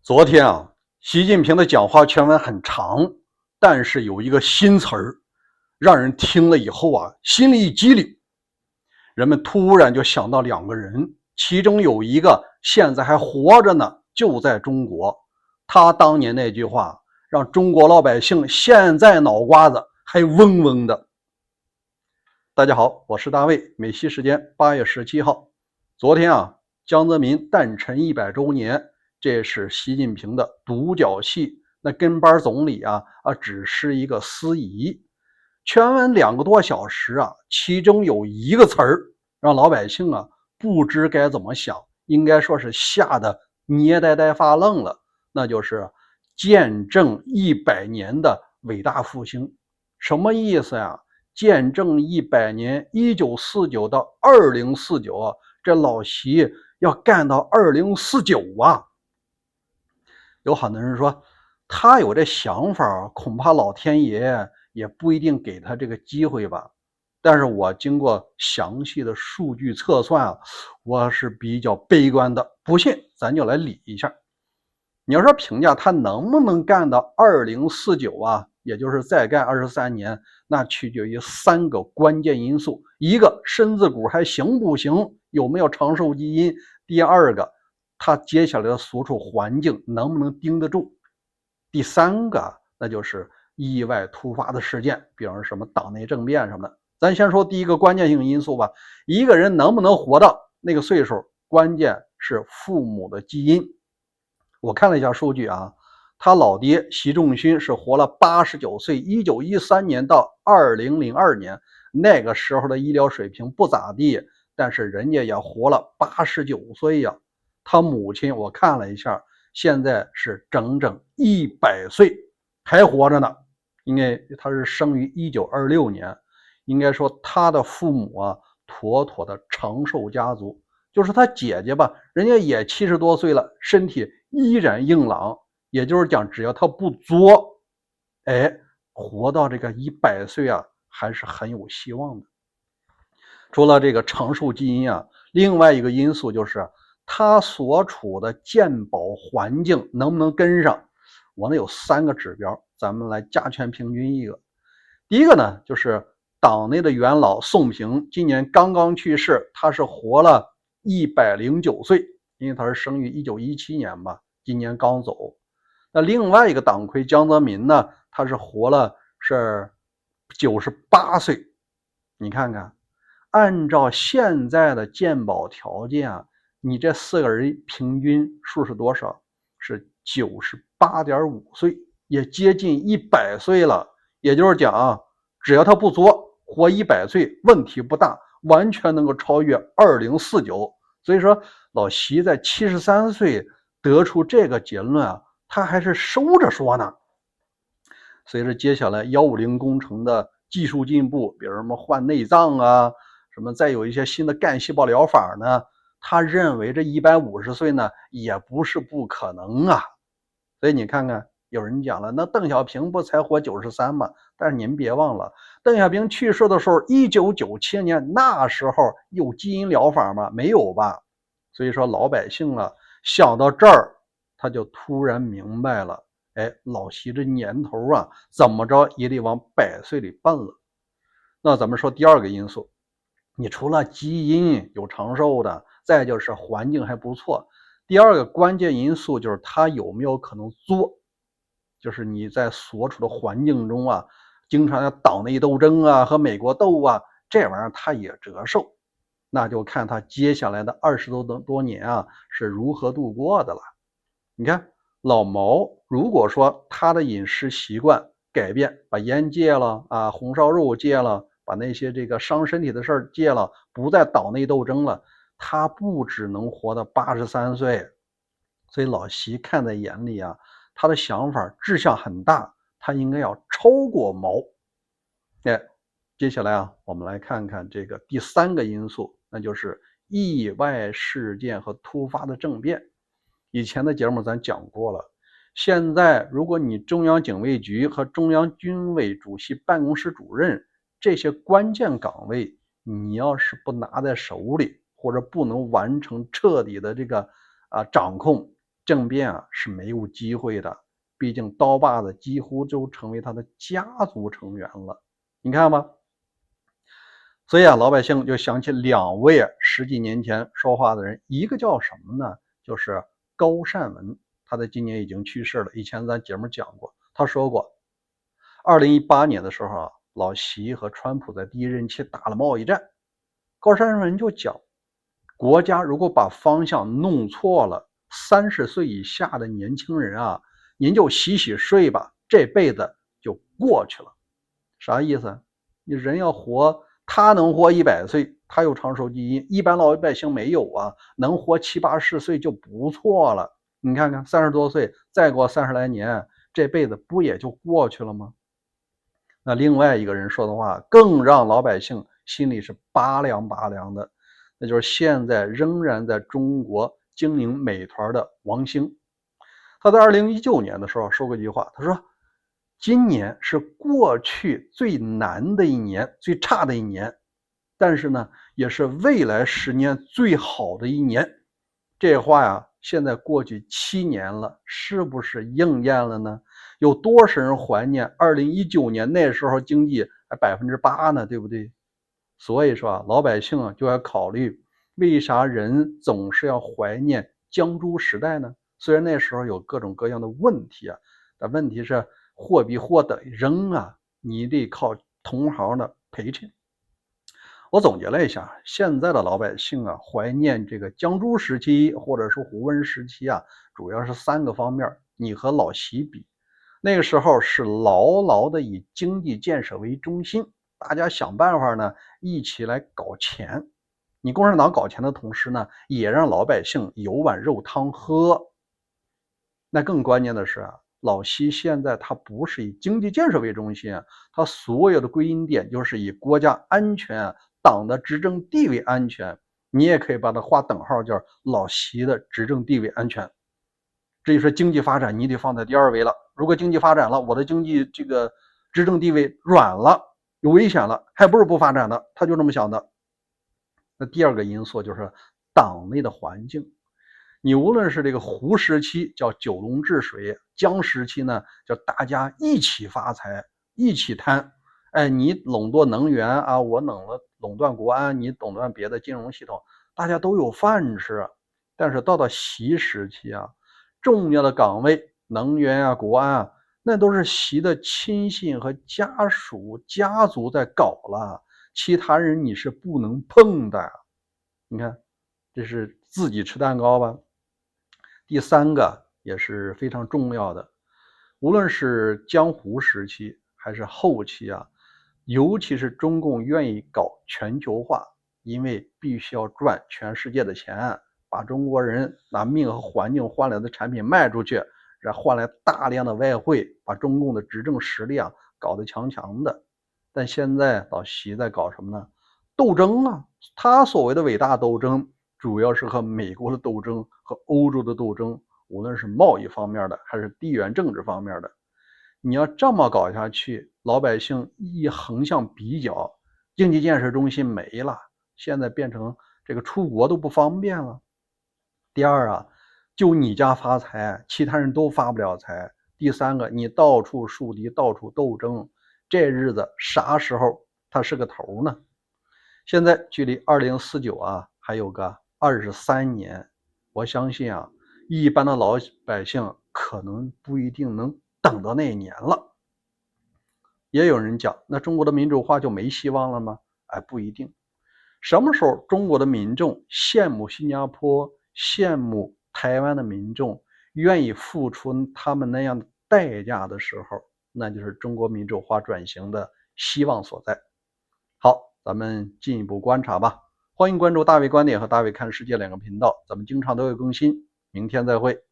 昨天习近平的讲话全文很长，但是有一个新词儿，让人听了以后心里一激灵。人们突然就想到两个人，其中有一个现在还活着呢，就在中国。他当年那句话，让中国老百姓现在脑瓜子还嗡嗡的。大家好，我是大卫，美西时间8月17号。昨天江泽民诞辰100周年，这是习近平的独角戏。那跟班总理只是一个司仪。全文2个多小时其中有一个词儿让老百姓不知该怎么想，应该说是吓得捏呆呆发愣了。那就是见证100年的伟大复兴。什么意思呀？见证100年，1949到2049这老习要干到2049有很多人说他有这想法，恐怕老天爷也不一定给他这个机会吧。但是我经过详细的数据测算我是比较悲观的。不信咱就来理一下。你要说评价他能不能干到2049也就是再干23年，那取决于3个关键因素。一个，身子骨还行不行，有没有长寿基因；第二个，他接下来的所处环境能不能盯得住；第三个，那就是意外突发的事件，比方说什么党内政变什么的。咱先说第一个关键性因素吧，一个人能不能活到那个岁数，关键是父母的基因。我看了一下数据他老爹习仲勋是活了89岁，1913年到2002年，那个时候的医疗水平不咋地，但是人家也活了89岁呀。他母亲我看了一下，现在是整整100岁，还活着呢。因为他是生于1926年，应该说他的父母妥妥的长寿家族。就是他姐姐吧，人家也70多岁了，身体依然硬朗，也就是讲只要他不作，活到这个100岁还是很有希望的。除了这个长寿基因另外一个因素就是他所处的健保环境能不能跟上。我呢有3个指标，咱们来加权平均一个。第一个呢，就是党内的元老宋平，今年刚刚去世，他是活了109岁，因为他是生于1917年嘛，今年刚走。那另外一个党魁江泽民呢，他是活了是98岁。你看看，按照现在的健保条件你这4个人平均数是多少？是98.5岁，也接近100岁了。也就是讲只要他不作，活100岁问题不大，完全能够超越2049。所以说老习在73岁得出这个结论他还是收着说呢。随着接下来150工程的技术进步，比如什么换内脏什么再有一些新的干细胞疗法呢，他认为这150岁呢也不是不可能所以你看看，有人讲了，那邓小平不才活93吗？但是您别忘了，邓小平去世的时候1997年，那时候有基因疗法吗？没有吧。所以说老百姓想到这儿，他就突然明白了，老习这年头怎么着也得往100岁里奔了。那咱们说第二个因素，你除了基因有长寿的，再就是环境还不错，第二个关键因素就是他有没有可能作。就是你在所处的环境中经常要党内斗争和美国斗这玩意儿他也折寿。那就看他接下来的20多年是如何度过的了。你看老毛，如果说他的饮食习惯改变，把烟戒了红烧肉戒了，把那些这个伤身体的事儿戒了，不再党内斗争了，他不只能活到83岁。所以老习看在眼里他的想法志向很大，他应该要超过毛。接下来我们来看看这个第3个因素，那就是意外事件和突发的政变。以前的节目咱讲过了，现在如果你中央警卫局和中央军委主席办公室主任这些关键岗位，你要是不拿在手里，或者不能完成彻底的这个掌控，政变啊是没有机会的，毕竟刀把子几乎就成为他的家族成员了。你看吧，所以啊，老百姓就想起两位10几年前说话的人，一个叫什么呢？就是高善文，他在今年已经去世了。以前咱节目讲过，他说过，2018年的时候啊，老习和川普在第一任期打了贸易战，高善文就讲，国家如果把方向弄错了，30岁以下的年轻人啊，您就洗洗睡吧，这辈子就过去了。啥意思？你人要活，他能活100岁，他有长寿基因，一般老百姓没有啊，能活70、80岁就不错了。你看看30多岁，再过30来年，这辈子不也就过去了吗？那另外一个人说的话，更让老百姓心里是拔凉拔凉的，那就是现在仍然在中国经营美团的王兴。他在2019年的时候说过一句话，他说今年是过去最难的一年，最差的一年，但是呢也是未来10年最好的一年。这话呀，现在过去7年了，是不是应验了呢？有多少人怀念2019年那时候经济还8%呢，对不对？所以说啊，老百姓啊就要考虑，为啥人总是要怀念江珠时代呢？虽然那时候有各种各样的问题啊，但问题是货比货等于扔啊，你得靠同行的陪衬。我总结了一下，现在的老百姓啊，怀念这个江珠时期或者是胡温时期啊，主要是3个方面。你和老习比，那个时候是牢牢的以经济建设为中心，大家想办法呢，一起来搞钱。你共产党搞钱的同时呢，也让老百姓有碗肉汤喝。那更关键的是啊，老习现在他不是以经济建设为中心啊，他所有的归因点就是以国家安全、党的执政地位安全，你也可以把它划等号，叫老习的执政地位安全。至于说经济发展，你得放在第2位了。如果经济发展了，我的经济这个执政地位软了，有危险了，还不如不发展呢。他就这么想的。那第2个因素就是党内的环境。你无论是这个胡时期叫九龙治水，江时期呢叫大家一起发财，一起贪。哎，你垄断能源啊，我垄断国安，你垄断别的金融系统，大家都有饭吃。但是到习时期啊，重要的岗位，能源啊、国安啊，那都是习的亲信和家属、家族在搞了，其他人你是不能碰的。你看，这是自己吃蛋糕吧？第3个也是非常重要的，无论是江湖时期还是后期啊，尤其是中共愿意搞全球化，因为必须要赚全世界的钱，把中国人拿命和环境换来的产品卖出去，然后换来大量的外汇，把中共的执政实力啊搞得强强的。但现在老习在搞什么呢？斗争啊，他所谓的伟大斗争主要是和美国的斗争和欧洲的斗争，无论是贸易方面的还是地缘政治方面的。你要这么搞下去，老百姓一横向比较，经济建设中心没了，现在变成这个出国都不方便了。第2啊，就你家发财，其他人都发不了财。第3个，你到处树敌，到处斗争，这日子啥时候它是个头呢？现在距离2049啊还有个23年，我相信啊，一般的老百姓可能不一定能等到那一年了。也有人讲，那中国的民主化就没希望了吗？哎，不一定。什么时候中国的民众羡慕新加坡、羡慕台湾的民众，愿意付出他们那样的代价的时候，那就是中国民主化转型的希望所在。好，咱们进一步观察吧。欢迎关注大卫观点和大卫看世界2个频道，咱们经常都有更新。明天再会。